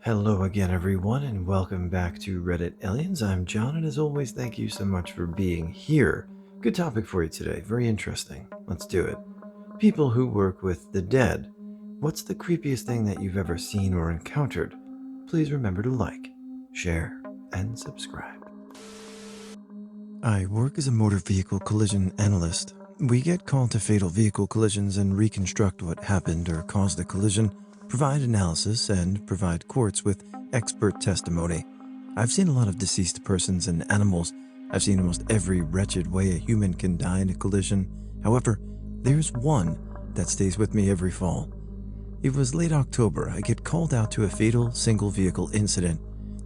Hello again, everyone, and welcome back to Reddit Aliens. I'm John, and as always, thank you so much for being here. Good topic for you today, very interesting. Let's do it. People who work with the dead. What's the creepiest thing that you've ever seen or encountered? Please remember to like, share, and subscribe. I work as a motor vehicle collision analyst. We get called to fatal vehicle collisions and reconstruct what happened or caused the collision, provide analysis, and provide courts with expert testimony. I've seen a lot of deceased persons and animals. I've seen almost every wretched way a human can die in a collision. However, there's one that stays with me every fall. It was late October. I get called out to a fatal single vehicle incident.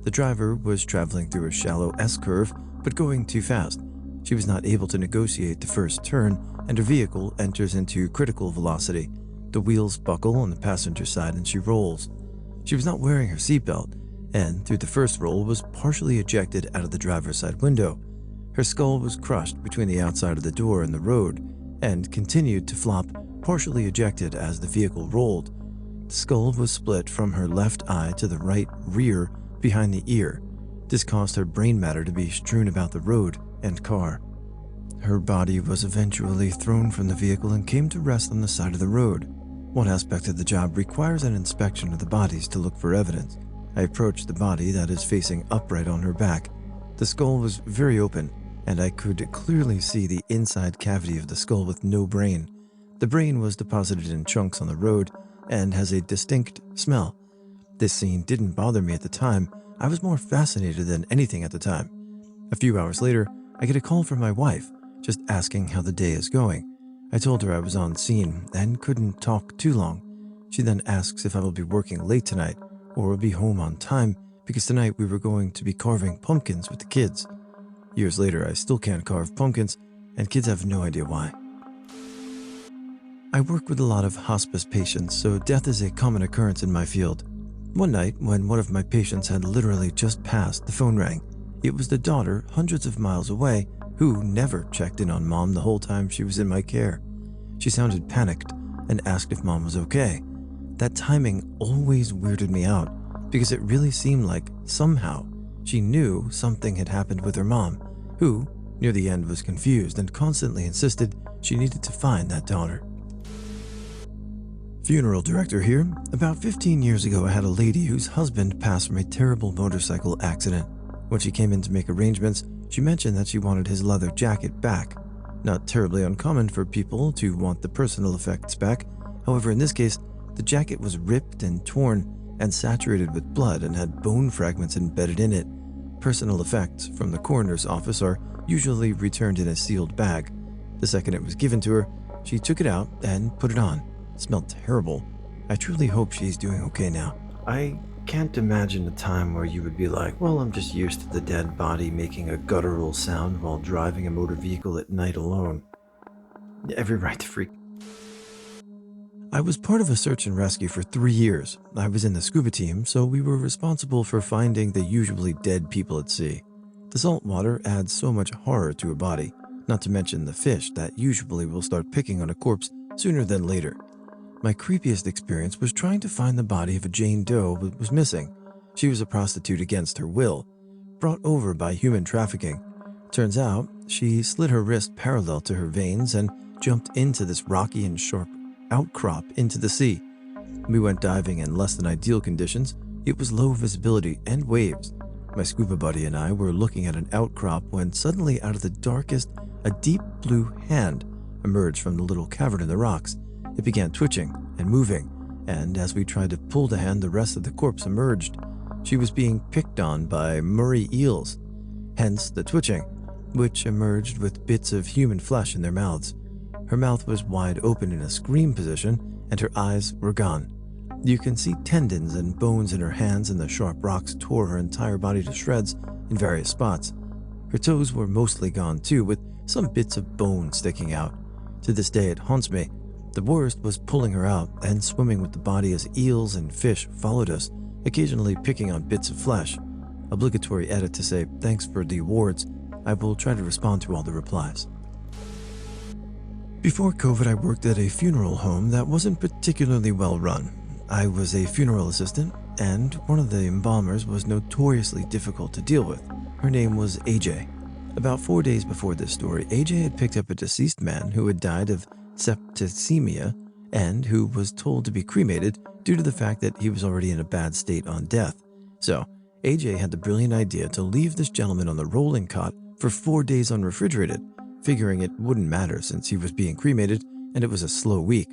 The driver was traveling through a shallow S-curve, but going too fast. She was not able to negotiate the first turn, and her vehicle enters into critical velocity. The wheels buckle on the passenger side and she rolls. She was not wearing her seatbelt, and through the first roll was partially ejected out of the driver's side window. Her skull was crushed between the outside of the door and the road, and continued to flop, partially ejected as the vehicle rolled. The skull was split from her left eye to the right rear behind the ear. This caused her brain matter to be strewn about the road and car. Her body was eventually thrown from the vehicle and came to rest on the side of the road. One aspect of the job requires an inspection of the bodies to look for evidence. I approached the body that is facing upright on her back. The skull was very open, and I could clearly see the inside cavity of the skull with no brain. The brain was deposited in chunks on the road and has a distinct smell. This scene didn't bother me at the time. I was more fascinated than anything at the time. A few hours later, I get a call from my wife, just asking how the day is going. I told her I was on scene and couldn't talk too long. She then asks if I will be working late tonight or will be home on time because tonight we were going to be carving pumpkins with the kids. Years later, I still can't carve pumpkins, and kids have no idea why. I work with a lot of hospice patients, so death is a common occurrence in my field. One night, when one of my patients had literally just passed, the phone rang. It was the daughter, hundreds of miles away, who never checked in on mom the whole time she was in my care. She sounded panicked and asked if mom was okay. That timing always weirded me out because it really seemed like somehow she knew something had happened with her mom, who, near the end, was confused and constantly insisted she needed to find that daughter. Funeral director here. About 15 years ago, I had a lady whose husband passed from a terrible motorcycle accident. When she came in to make arrangements, she mentioned that she wanted his leather jacket back. Not terribly uncommon for people to want the personal effects back. However, in this case, the jacket was ripped and torn and saturated with blood and had bone fragments embedded in it. Personal effects from the coroner's office are usually returned in a sealed bag. The second it was given to her, she took it out and put it on. It smelled terrible. I truly hope she's doing okay now. I can't imagine a time where you would be like, well, I'm just used to the dead body making a guttural sound while driving a motor vehicle at night alone. Every right to freak. I was part of a search and rescue for 3 years. I was in the scuba team, so we were responsible for finding the usually dead people at sea. The salt water adds so much horror to a body, not to mention the fish that usually will start picking on a corpse sooner than later. My creepiest experience was trying to find the body of a Jane Doe that was missing. She was a prostitute against her will, brought over by human trafficking. Turns out, she slid her wrist parallel to her veins and jumped into this rocky and sharp outcrop into the sea. We went diving in less than ideal conditions. It was low visibility and waves. My scuba buddy and I were looking at an outcrop when suddenly out of the darkest, a deep blue hand emerged from the little cavern in the rocks. It began twitching and moving, and as we tried to pull the hand, the rest of the corpse emerged. She was being picked on by Murray eels, hence the twitching, which emerged with bits of human flesh in their mouths. Her mouth was wide open in a scream position, and her eyes were gone. You can see tendons and bones in her hands, and the sharp rocks tore her entire body to shreds in various spots. Her toes were mostly gone too, with some bits of bone sticking out. To this day, it haunts me. The worst was pulling her out and swimming with the body as eels and fish followed us, occasionally picking on bits of flesh. Obligatory edit to say thanks for the awards. I will try to respond to all the replies. Before COVID, I worked at a funeral home that wasn't particularly well run. I was a funeral assistant, and one of the embalmers was notoriously difficult to deal with. Her name was AJ. About 4 days before this story, AJ had picked up a deceased man who had died of septicemia and who was told to be cremated due to the fact that he was already in a bad state on death. So, AJ had the brilliant idea to leave this gentleman on the rolling cot for 4 days unrefrigerated, figuring it wouldn't matter since he was being cremated and it was a slow week.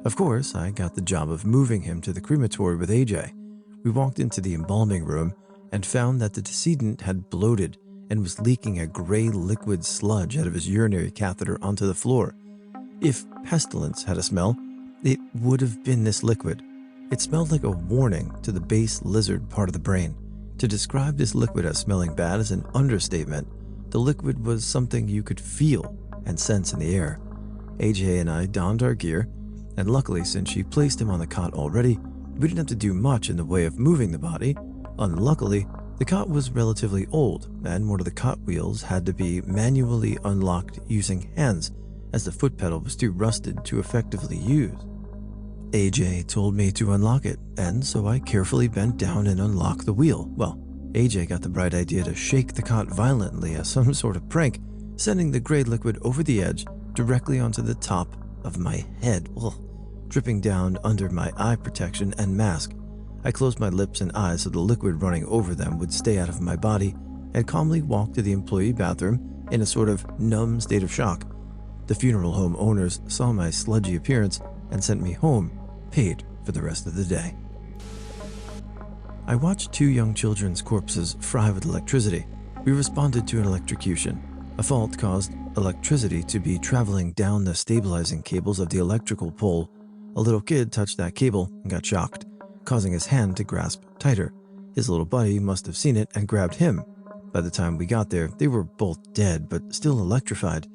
Of course, I got the job of moving him to the crematory with AJ. We walked into the embalming room and found that the decedent had bloated and was leaking a gray liquid sludge out of his urinary catheter onto the floor. If pestilence had a smell, it would have been this liquid. It smelled like a warning to the base lizard part of the brain. To describe this liquid as smelling bad is an understatement. The liquid was something you could feel and sense in the air. AJ and I donned our gear, and luckily, since she placed him on the cot already, we didn't have to do much in the way of moving the body. Unluckily, the cot was relatively old, and one of the cot wheels had to be manually unlocked using hands, as the foot pedal was too rusted to effectively use. AJ told me to unlock it, and so I carefully bent down and unlocked the wheel. Well, AJ got the bright idea to shake the cot violently as some sort of prank, sending the gray liquid over the edge directly onto the top of my head, dripping down under my eye protection and mask. I closed my lips and eyes so the liquid running over them would stay out of my body and calmly walked to the employee bathroom in a sort of numb state of shock. The funeral home owners saw my sludgy appearance and sent me home, paid for the rest of the day. I watched 2 young children's corpses fry with electricity. We responded to an electrocution. A fault caused electricity to be traveling down the stabilizing cables of the electrical pole. A little kid touched that cable and got shocked, causing his hand to grasp tighter. His little buddy must have seen it and grabbed him. By the time we got there, they were both dead but still electrified.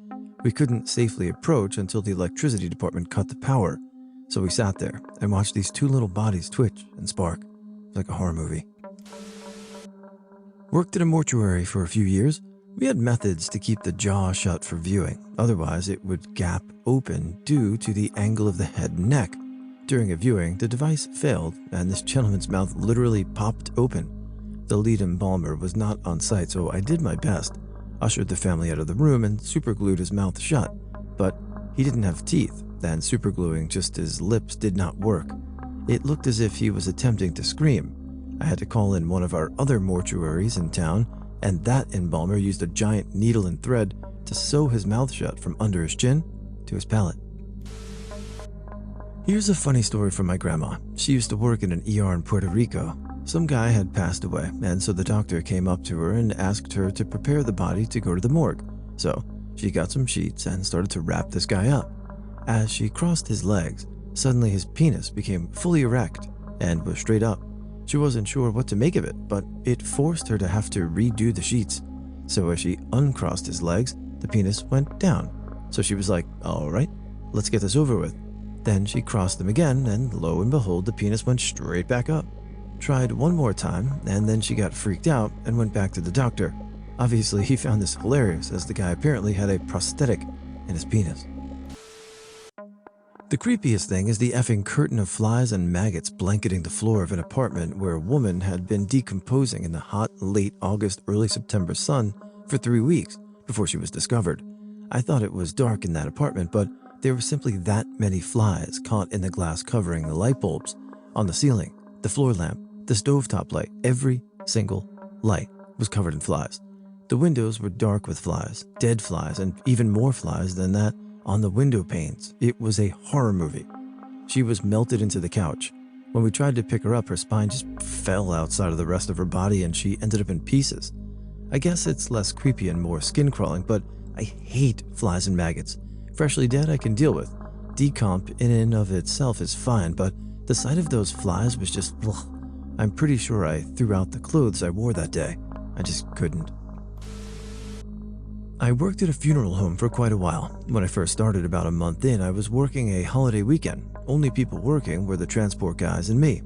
We couldn't safely approach until the electricity department cut the power. So we sat there and watched these 2 little bodies twitch and spark. It was like a horror movie. Worked at a mortuary for a few years. We had methods to keep the jaw shut for viewing, otherwise it would gap open due to the angle of the head and neck. During a viewing, the device failed and this gentleman's mouth literally popped open. The lead embalmer was not on site, so I did my best, ushered the family out of the room and superglued his mouth shut. But he didn't have teeth, and supergluing just his lips did not work. It looked as if he was attempting to scream. I had to call in one of our other mortuaries in town, and that embalmer used a giant needle and thread to sew his mouth shut from under his chin to his palate. Here's a funny story from my grandma. She used to work in an ER in Puerto Rico. Some guy had passed away, and so the doctor came up to her and asked her to prepare the body to go to the morgue. So she got some sheets and started to wrap this guy up. As she crossed his legs, suddenly his penis became fully erect and was straight up. She wasn't sure what to make of it, but it forced her to have to redo the sheets. So as she uncrossed his legs, the penis went down. So she was like, all right, let's get this over with. Then she crossed them again, and lo and behold, the penis went straight back up. Tried one more time, and then she got freaked out and went back to the doctor. Obviously, he found this hilarious, as the guy apparently had a prosthetic in his penis. The creepiest thing is the effing curtain of flies and maggots blanketing the floor of an apartment where a woman had been decomposing in the hot, late August, early September sun for 3 weeks before she was discovered. I thought it was dark in that apartment, but there were simply that many flies caught in the glass covering the light bulbs, on the ceiling, the floor lamp, the stovetop light. Every single light was covered in flies. The windows were dark with flies, dead flies, and even more flies than that on the window panes. It was a horror movie. She was melted into the couch. When we tried to pick her up, her spine just fell outside of the rest of her body and she ended up in pieces. I guess it's less creepy and more skin crawling, but I hate flies and maggots. Freshly dead I can deal with. Decomp in and of itself is fine, but the sight of those flies was just, ugh. I'm pretty sure I threw out the clothes I wore that day. I just couldn't. I worked at a funeral home for quite a while. When I first started about a month in, I was working a holiday weekend. Only people working were the transport guys and me.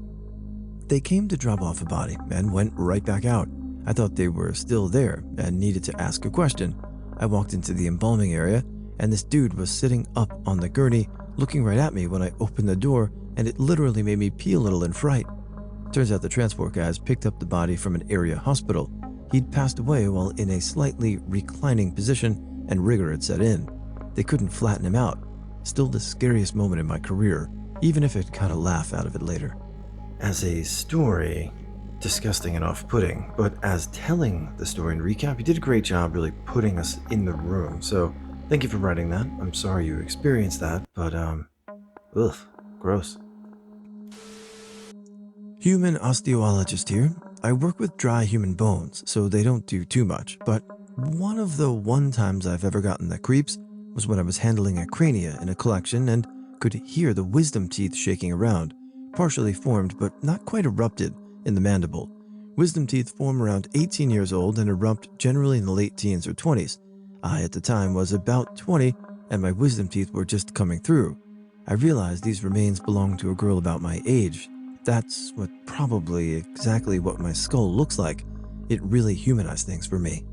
They came to drop off a body and went right back out. I thought they were still there and needed to ask a question. I walked into the embalming area and this dude was sitting up on the gurney looking right at me when I opened the door, and it literally made me pee a little in fright. Turns out the transport guys picked up the body from an area hospital. He'd passed away while in a slightly reclining position and rigor had set in. They couldn't flatten him out. Still the scariest moment in my career, even if it got a laugh out of it later. As a story, disgusting and off-putting, but as telling the story in recap, you did a great job really putting us in the room. So thank you for writing that. I'm sorry you experienced that, but ugh, gross. Human osteologist here. I work with dry human bones, so they don't do too much, but one of the times I've ever gotten the creeps was when I was handling a crania in a collection and could hear the wisdom teeth shaking around, partially formed but not quite erupted in the mandible. Wisdom teeth form around 18 years old and erupt generally in the late teens or 20s. I, at the time, was about 20, and my wisdom teeth were just coming through. I realized these remains belonged to a girl about my age. That's probably exactly what my skull looks like. It really humanized things for me.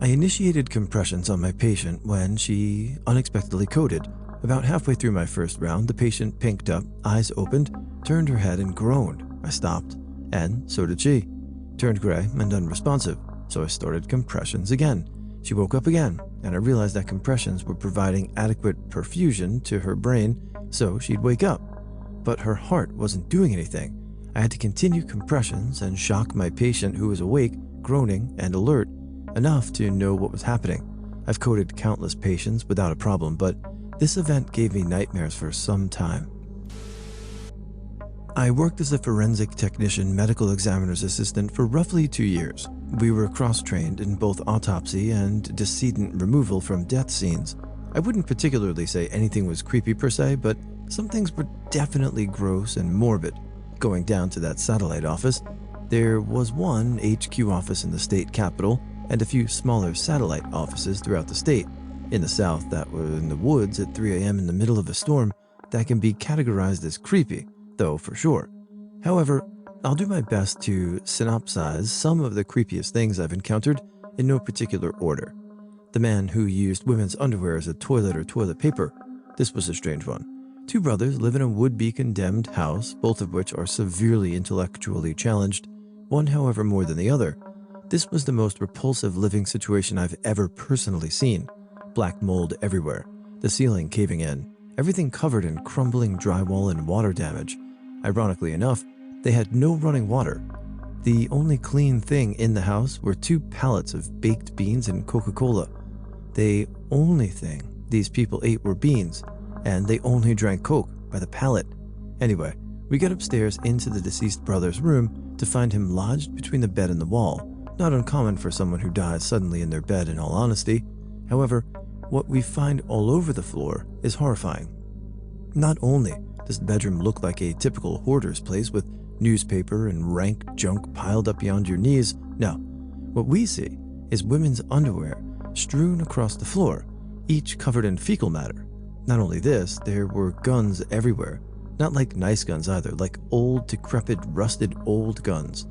I initiated compressions on my patient when she unexpectedly coded. About halfway through my first round, the patient pinked up, eyes opened, turned her head and groaned. I stopped, and so did she. Turned gray and unresponsive, so I started compressions again. She woke up again, and I realized that compressions were providing adequate perfusion to her brain, so she'd wake up. But her heart wasn't doing anything. I had to continue compressions and shock my patient, who was awake, groaning, and alert, enough to know what was happening. I've coded countless patients without a problem, but this event gave me nightmares for some time. I worked as a forensic technician medical examiner's assistant for roughly 2 years. We were cross-trained in both autopsy and decedent removal from death scenes. I wouldn't particularly say anything was creepy per se, but some things were definitely gross and morbid. Going down to that satellite office, there was one HQ office in the state capital and a few smaller satellite offices throughout the state. In the south, that were in the woods at 3 a.m. in the middle of a storm, that can be categorized as creepy, though for sure. However, I'll do my best to synopsize some of the creepiest things I've encountered in no particular order. The man who used women's underwear as a toilet or toilet paper. This was a strange one. 2 brothers live in a would-be condemned house, both of which are severely intellectually challenged, one however more than the other. This was the most repulsive living situation I've ever personally seen. Black mold everywhere, the ceiling caving in, everything covered in crumbling drywall and water damage. Ironically enough, they had no running water. The only clean thing in the house were 2 pallets of baked beans and Coca-Cola. The only thing these people ate were beans, and they only drank Coke by the pallet. Anyway, we got upstairs into the deceased brother's room to find him lodged between the bed and the wall. Not uncommon for someone who dies suddenly in their bed, in all honesty. However, what we find all over the floor is horrifying. Not only does the bedroom look like a typical hoarder's place with newspaper and rank junk piled up beyond your knees, no. What we see is women's underwear strewn across the floor, each covered in fecal matter. Not only this, there were guns everywhere. Not like nice guns either, like old, decrepit, rusted old guns.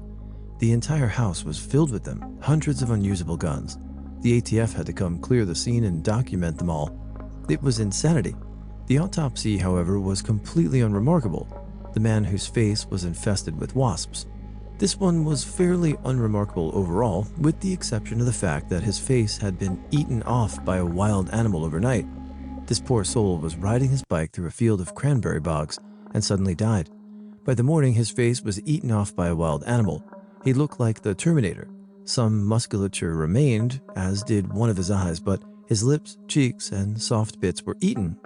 The entire house was filled with them, hundreds of unusable guns. The ATF had to come clear the scene and document them all. It was insanity. The autopsy, however, was completely unremarkable. The man whose face was infested with wasps. This one was fairly unremarkable overall, with the exception of the fact that his face had been eaten off by a wild animal overnight. This poor soul was riding his bike through a field of cranberry bogs and suddenly died. By the morning, his face was eaten off by a wild animal. He looked like the Terminator. Some musculature remained, as did one of his eyes, but his lips, cheeks, and soft bits were eaten.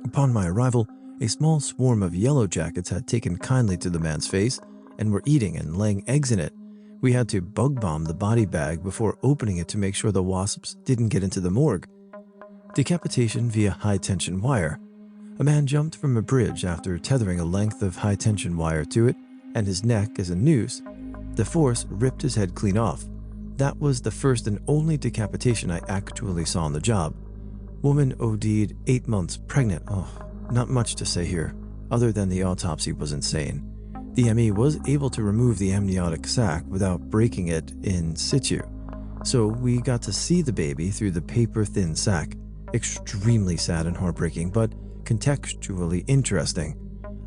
Upon my arrival, a small swarm of yellow jackets had taken kindly to the man's face and were eating and laying eggs in it. We had to bug bomb the body bag before opening it to make sure the wasps didn't get into the morgue. Decapitation via high-tension wire. A man jumped from a bridge after tethering a length of high-tension wire to it and his neck as a noose. The force ripped his head clean off. That was the first and only decapitation I actually saw on the job. Woman OD'd 8 months pregnant. Oh, not much to say here, other than the autopsy was insane. The ME was able to remove the amniotic sac without breaking it in situ, so we got to see the baby through the paper-thin sac. Extremely sad and heartbreaking, but contextually interesting.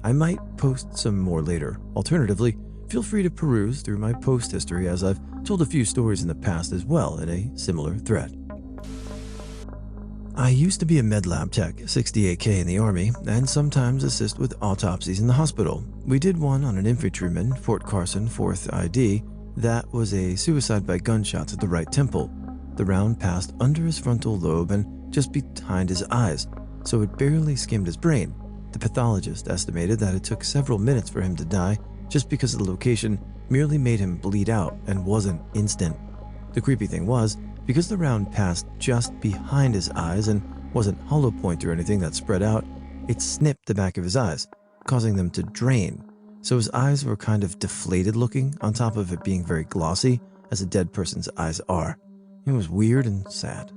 I might post some more later. Alternatively, feel free to peruse through my post history, as I've told a few stories in the past as well in a similar thread. I used to be a med lab tech, 68K in the Army, and sometimes assist with autopsies in the hospital. We did one on an infantryman, Fort Carson 4th ID, that was a suicide by gunshots at the right temple. The round passed under his frontal lobe and just behind his eyes, so it barely skimmed his brain. The pathologist estimated that it took several minutes for him to die just because the location merely made him bleed out and wasn't instant. The creepy thing was, because the round passed just behind his eyes and wasn't hollow point or anything that spread out, it snipped the back of his eyes, causing them to drain. So his eyes were kind of deflated looking, on top of it being very glossy, as a dead person's eyes are. It was weird and sad.